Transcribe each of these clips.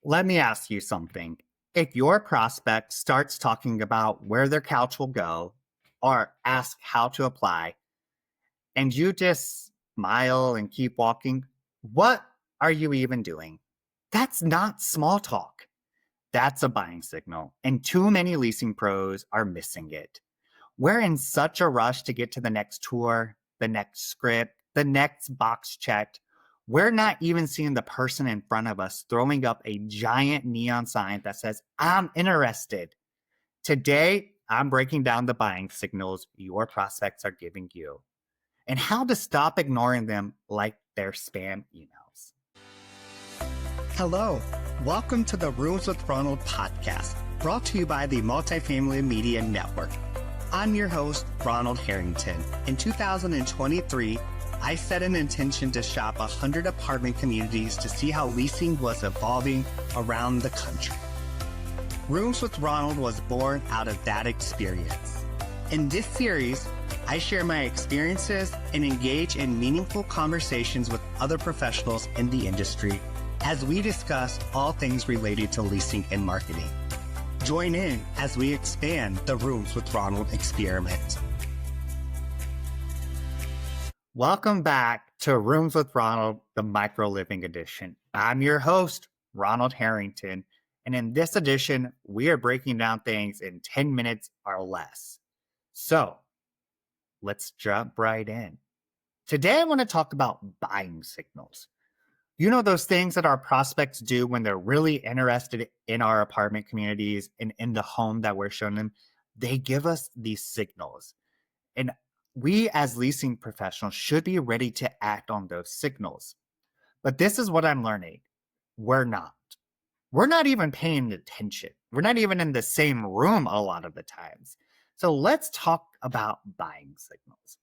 Let me ask you something. If your prospect starts talking about where their couch will go or ask how to apply, and you just smile and keep walking, what are you even doing? That's not small talk. That's a buying signal, and too many leasing pros are missing it. We're in such a rush to get to the next tour, the next script, the next box checked. We're not even seeing the person in front of us throwing up a giant neon sign that says, I'm interested. Today, I'm breaking down the buying signals your prospects are giving you and how to stop ignoring them like they're spam emails. Hello, welcome to the Rooms with Ronald podcast, brought to you by the Multifamily Media Network. I'm your host, Ronald Harrington. In 2023, I set an intention to shop 100 apartment communities to see how leasing was evolving around the country. Rooms with Ronald was born out of that experience. In this series, I share my experiences and engage in meaningful conversations with other professionals in the industry as we discuss all things related to leasing and marketing. Join in as we expand the Rooms with Ronald experiment. Welcome back to Rooms with Ronald, the Micro Living Edition. I'm your host, Ronald Harrington, and in this edition, we are breaking down things in 10 minutes or less. So, let's jump right in. Today, I want to talk about buying signals. You know, those things that our prospects do when they're really interested in our apartment communities and in the home that we're showing them. They give us these signals. And we as leasing professionals should be ready to act on those signals. But this is what I'm learning. We're not. We're not even paying attention. We're not even in the same room a lot of the times. So let's talk about buying signals.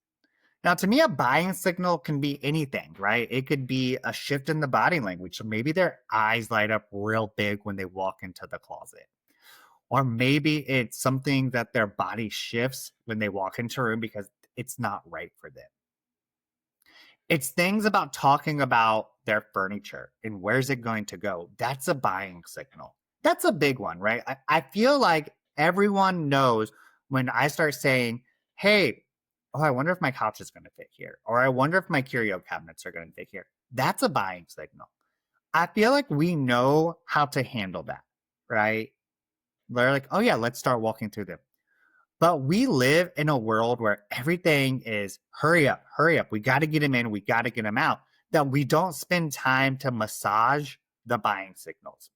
Now, to me, a buying signal can be anything, right? It could be a shift in the body language. So maybe their eyes light up real big when they walk into the closet. Or maybe it's something that their body shifts when they walk into a room because it's not right for them. It's things about talking about their furniture and where's it going to go. That's a buying signal. That's a big one, right? I feel like everyone knows when I start saying, hey, I wonder if my couch is going to fit here. Or I wonder if my curio cabinets are going to fit here. That's a buying signal. I feel like we know how to handle that, right? They're like, oh yeah, let's start walking through them. But we live in a world where everything is hurry up. We got to get them in. We got to get them out. That we don't spend time to massage the buying signals.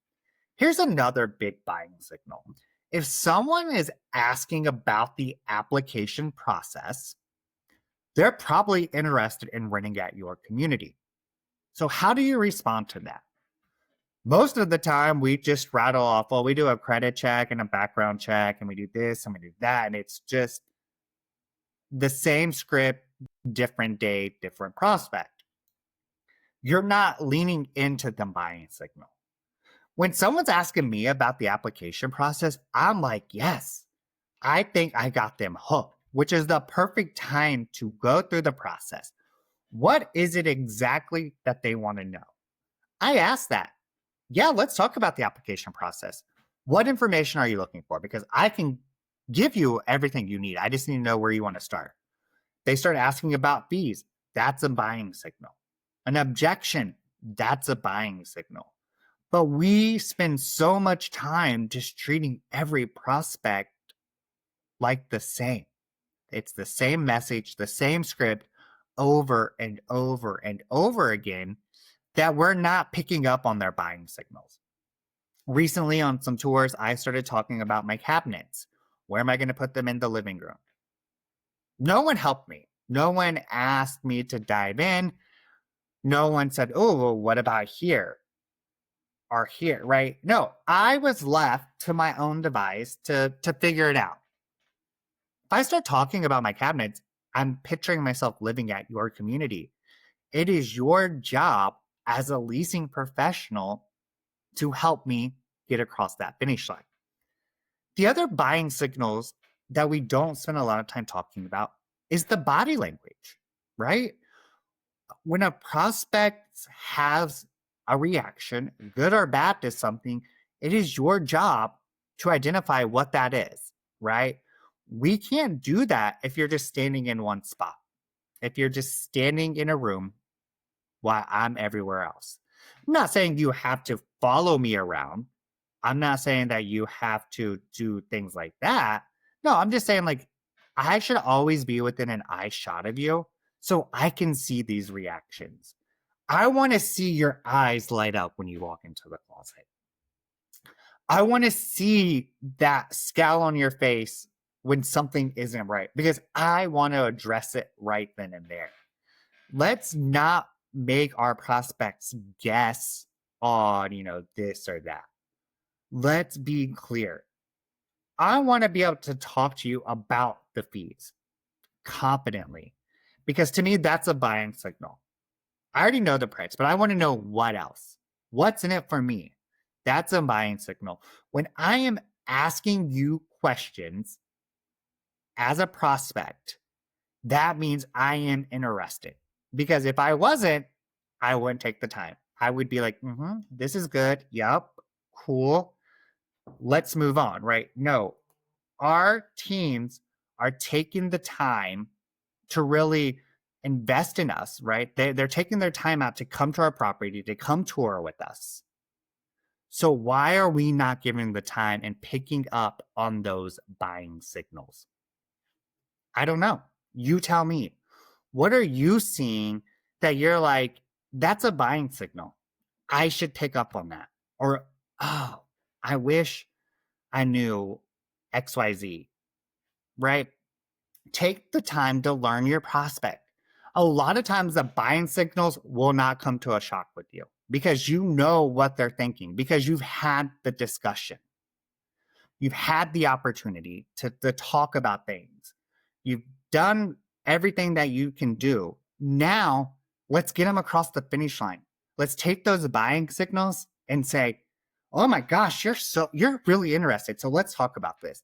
Here's another big buying signal. If someone is asking about the application process, they're probably interested in renting at your community. So how do you respond to that? Most of the time, we just rattle off, well, we do a credit check and a background check, and we do this and we do that. And it's just the same script, different day, different prospect. You're not leaning into the buying signal. When someone's asking me about the application process, I'm like, yes, I think I got them hooked, which is the perfect time to go through the process. What is it exactly that they want to know? I ask that. Yeah, let's talk about the application process. What information are you looking for? Because I can give you everything you need. I just need to know where you want to start. They start asking about fees. That's a buying signal. An objection. That's a buying signal. But we spend so much time just treating every prospect like the same. It's the same message, the same script over and over and over again that we're not picking up on their buying signals. Recently on some tours, I started talking about my cabinets. Where am I going to put them in the living room? No one helped me. No one asked me to dive in. No one said, oh, well, what about here? Or here, right? No, I was left to my own device to figure it out. If I start talking about my cabinets, I'm picturing myself living at your community. It is your job as a leasing professional to help me get across that finish line. The other buying signals that we don't spend a lot of time talking about is the body language, right? When a prospect has a reaction, good or bad to something, it is your job to identify what that is, right? We can't do that if you're just standing in one spot. If you're just standing in a room while I'm everywhere else. I'm not saying you have to follow me around. I'm not saying that you have to do things like that. No, I'm just saying like I should always be within an eye shot of you so I can see these reactions. I want to see your eyes light up when you walk into the closet. I want to see that scowl on your face when something isn't right because I want to address it right then and there. Let's not make our prospects guess on, this or that. Let's be clear. I want to be able to talk to you about the fees confidently because to me, that's a buying signal. I already know the price, but I want to know what else. What's in it for me? That's a buying signal. When I am asking you questions as a prospect, that means I am interested. Because if I wasn't, I wouldn't take the time. I would be like, this is good. Yep, cool. Let's move on, right? No, our teams are taking the time to really invest in us, right? They're taking their time out to come to our property, to come tour with us. So why are we not giving the time and picking up on those buying signals? I don't know. You tell me. What are you seeing that you're like, that's a buying signal? I should pick up on that. Or, oh, I wish I knew XYZ, right? Take the time to learn your prospect. A lot of times the buying signals will not come to a shock with you because you know what they're thinking, because you've had the discussion. You've had the opportunity to talk about things. You've done everything that you can do. Now, let's get them across the finish line. Let's take those buying signals and say, oh my gosh, you're really interested. So let's talk about this.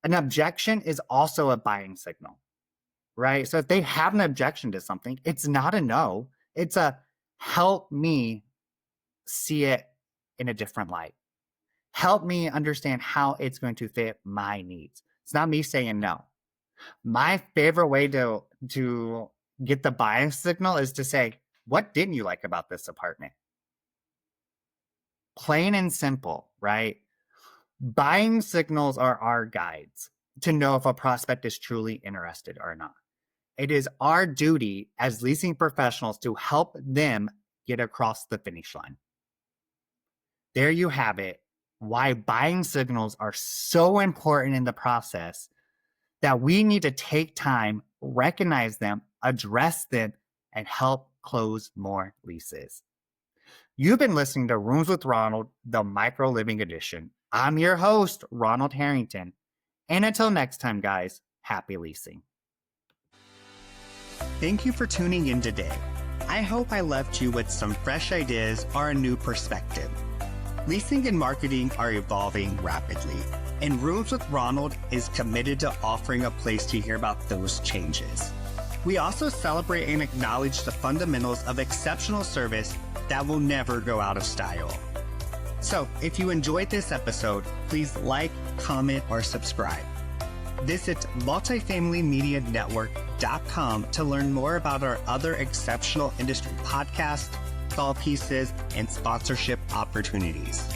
An objection is also a buying signal, right? So if they have an objection to something, it's not a no. It's a help me see it in a different light. Help me understand how it's going to fit my needs. It's not me saying no. My favorite way to get the buying signal is to say, what didn't you like about this apartment? Plain and simple, right? Buying signals are our guides to know if a prospect is truly interested or not. It is our duty as leasing professionals to help them get across the finish line. There you have it. Why buying signals are so important in the process that we need to take time, recognize them, address them, and help close more leases. You've been listening to Rooms with Ronald, the Micro Living Edition. I'm your host, Ronald Harrington. And until next time, guys, happy leasing. Thank you for tuning in today. I hope I left you with some fresh ideas or a new perspective. Leasing and marketing are evolving rapidly, and Rooms with Ronald is committed to offering a place to hear about those changes. We also celebrate and acknowledge the fundamentals of exceptional service that will never go out of style. So if you enjoyed this episode, please like, comment, or subscribe. Visit multifamilymedianetwork.com to learn more about our other exceptional industry podcasts, thought pieces, and sponsorship opportunities.